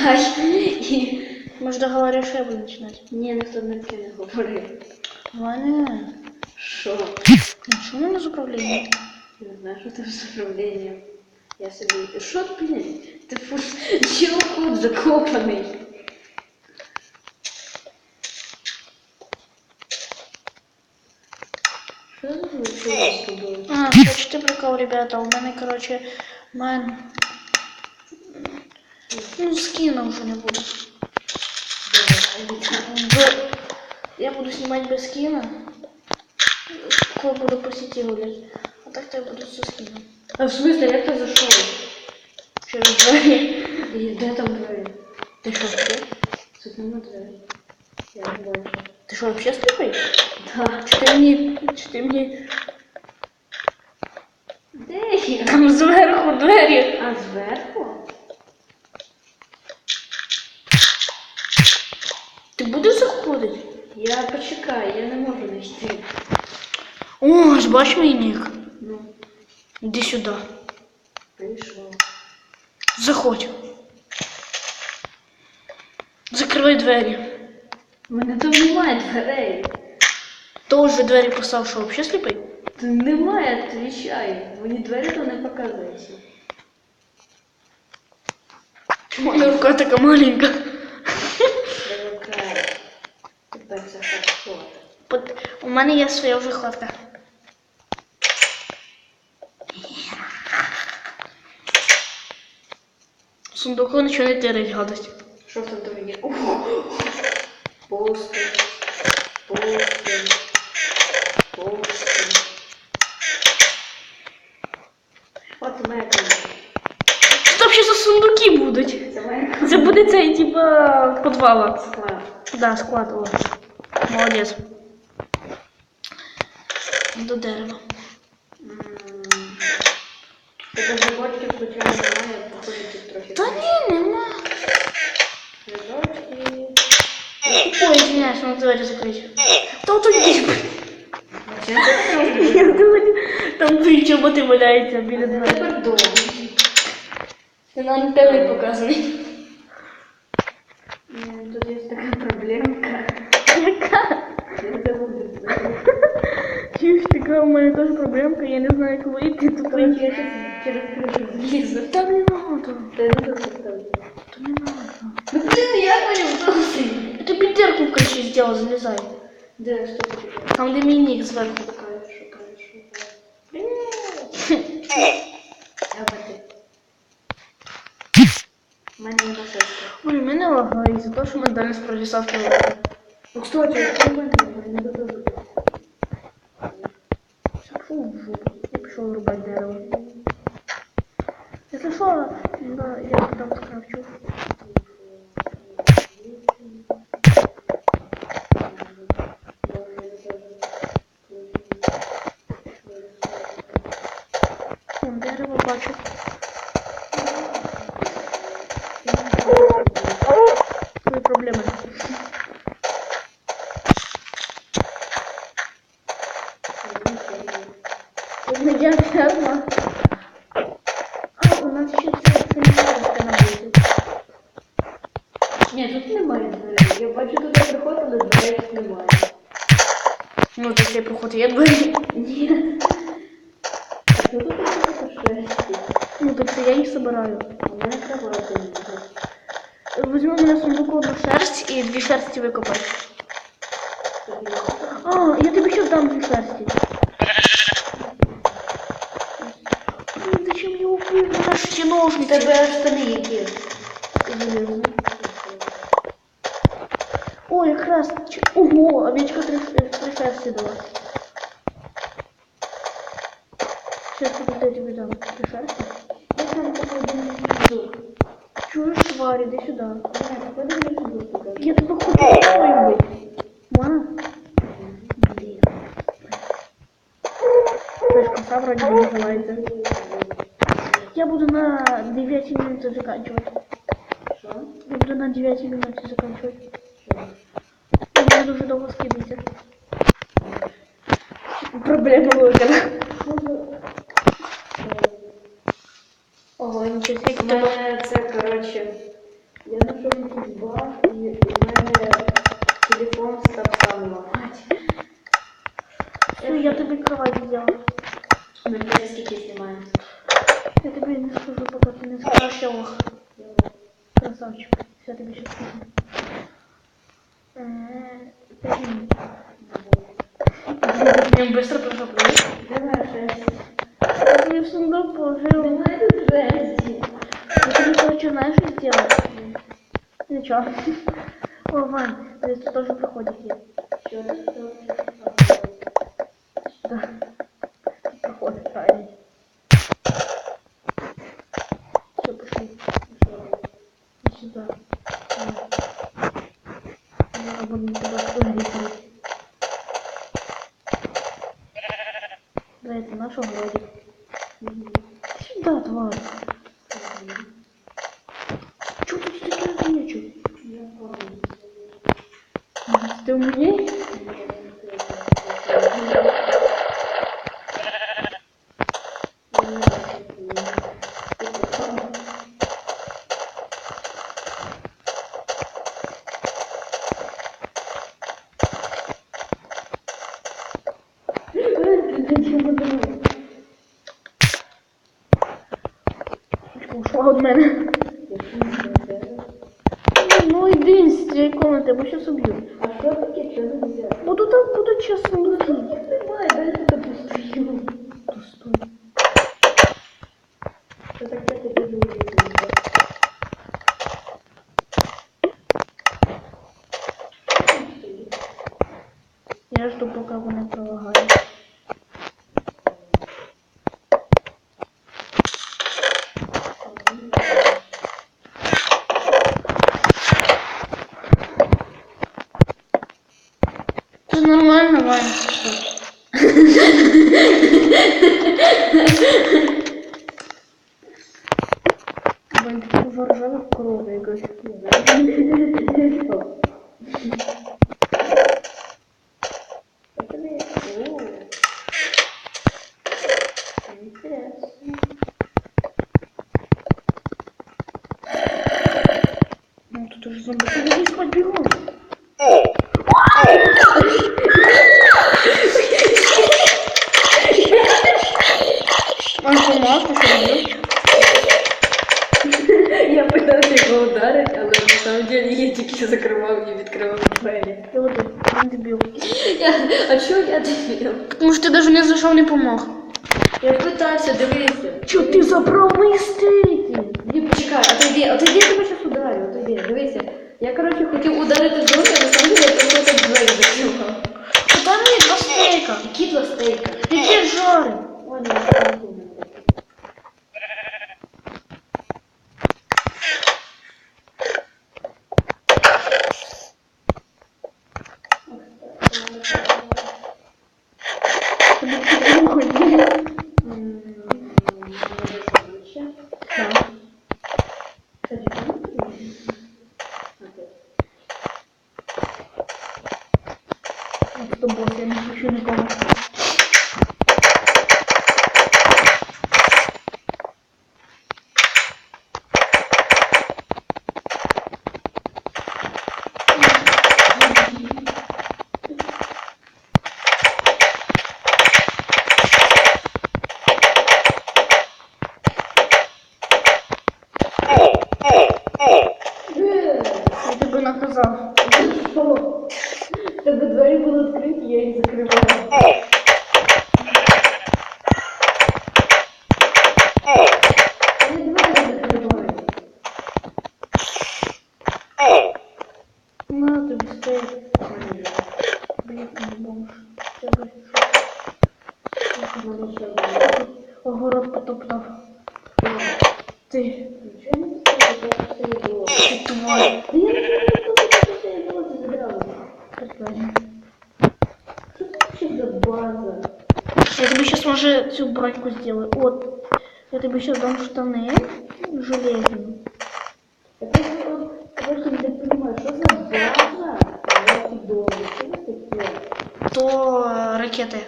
починай. І... Може договориш, що я буду починати? Ні, ніхто не таке не говорив. Ваня. Що? Ну що в мене з управлінням? Не знаю, що там з управлінням. Я собі... Що ти, блін? Ти чого кот закопаний? Що за тобою? А, хочете прикол, ребята, у мене, короче, ну, скина уже не буду. Я буду снимать без скина, коли буду по сети гулять. А так-то я буду со скином. А в смысле, як ти зайшов? Через двері. І де там двері? Ти що, вообще? Тут нема двері. Я не бачу. Ти що, вообще сліпий? Да. Чи ти мені... Де я? Там зверху двері. А зверху? Ти будеш заходити? Я почекаю, я не можу знайти. О, ж бач мій нік. Ну, Іди сюди. прийшов. Заходь. Закривай двері. У мене там немає дверей. Хто вже двері поставив, що взагалі сліпий? Та немає, відвічай. Мені двері то не показується. У мене рука така маленька. Привикаю. Тепер це хорошо. У мене є своя вже хатка. Сундуку нічого не тирить, гадость. Що в там є? Пусти. Пусти. Пусти. От моя книга. Що там ще за сундуки будуть? Це моя книга. Це буде цей, типа, підвала. Склад. Да, склад, о. Молодець. До дерева. Тебе заборчик звичайно немає, походити трохи. Та ні, нема. Рядочки. Ой, извиняюсь, надо двері закрити. Та ото йди. Зачем ти це робиш? Я думаю, там твої чоботи валяються біля дверей. Тепер дома. Це нам тебе показаний. Тут є така проблемка. Яка? Я забуду. Чуєш, така у мене теж проблемка, я не знаю, як вийти тут. Короче, я сейчас через крышу влезу. Та не надо. Да я не заставлю. Та не надо. Ну блин, я понял, что ты. Я тобі дірку в криші зробила, залізай. Да, что ты такое? Там де мій нік зверху. Шукаю. Давай. У мене є машинка. Ой, мене лагає за те, що ми далі пролісав кілометр. Ну, кстати, у мене не додому. Фу, в жопу. Я пішов рубати дерево. Якщо що, да, я там скрафчу. Вон дерево бачу. Твої проблеми. Я ферма. А, у нас ще це місце на буде. Ні, тут немає дверей. Я бачу, тут я приходила, але дверей тут немає. Ну, тут цей проход є двері. Ні. А що тут таке шерсті? Ну, так це я їх собираю. У мене кровати немає. Возьму у меня сундуку одну шерсть и 2 шерсти выкопай. А, я тебе сейчас дам 2 шерсти. Блин, зачем я убил? У нас все ножницы. Тебе штани які? Железные. Ой, якраз. Ого, овечка 3 шерсти дала. Сейчас я тебе дам 3 шерсти. Я там такой один. Чуешь, тварь, иди сюда. Ні, походу не жду туди. Я тебе хочу свою быть. Ма? Блін. Точка коса вроде бы называется. Я буду на 9 минут заканчивать. Що? Я буду на 9 минут заканчивать. Що? У меня дуже долго скидывается. Проблема выиграна. Ого, ничего себе. У мене це, коротше, Я знайшов якийсь баг, і в мене телефон став сам лагати. Все, я тобі кровать зробила. Ми вже скільки знімаємо. Я тобі не скажу, поки ти не скажеш, що ох. Красавчик. Все, я тобі ще скажу. 5 минут. Прям быстро прошло, правда? Давай, жесть. Я тебе в сундук положил. Давай тут жесть. Я тебе хочу, знаешь, что сделать? Ничего. О, Вань, здесь тут тоже проходик есть. Що ти? Да. Тут проходит, правильно. Все, пошли. Иди сюда. Я буду тебя смотреть. Да, это наш огородик. Сюда, тварь. Чё тут такие нечего? Ты умнее? Ушла от мене. Ну иди из твоей комнаты, я сейчас убью. А що таке? Що не взяти? Буду там, буду честно говорить. Давай, дай я тут постою. Пустой. Що так це тобі дуже? Я жду, пока вони пролагають. Це нормально, Ваня? Ваня, ти поржала корова якась. Ну тут уже зомби. Иди спать, бегом. Он помог, ты что делаешь? Я пытався його ударити, але на самом деле я тільки закривав і відкривав двері. Ты вот он дебил. А чого я дебіл? Потому что ты даже не зашел, не помог. Я питався, дивися. Че ты забрал мои стейки? Ні, почекай, отойди, я тебе зараз ударю, отойди, дивися. Я, коротше, хотів ударити зомбі, а на самом деле я просто так двері закривав. Куда мне два стейка? Які два стейка? Какие жары? Ой, не знаю. Что босс, я не хочу никого. Я тебе наказал. Тебе двері були відкриті, я їх закривала. Я двері закриваю. На тобі стейк. Блин, не бомж. Огород потоптав. Ти. Нічого не скажу, я все було. Ти тварь. Да я не знаю, що це було, ти забрала. Прикольно. Що це ще за база? Я тебе сейчас уже всю броньку сделаю. Вот. Я тебе сейчас дам штаны железные. Я просто не понимаю, що за база? Я піду, що це таке? То ракеты.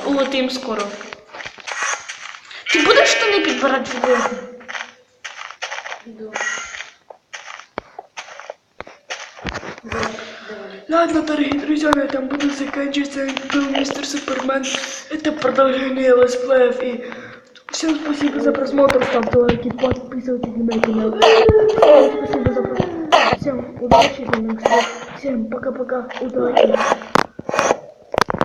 Вот им скоро. Ты будешь штаны підбирати железні? Ладно, дорогие друзья, на этом буду заканчиваться. Это был мистер Супермен. Это продолжение летсплеев. И всем спасибо за просмотр. Ставьте лайки, подписывайтесь на мой канал. Всем спасибо за просмотр. Всем удачи, всем пока-пока, удачи.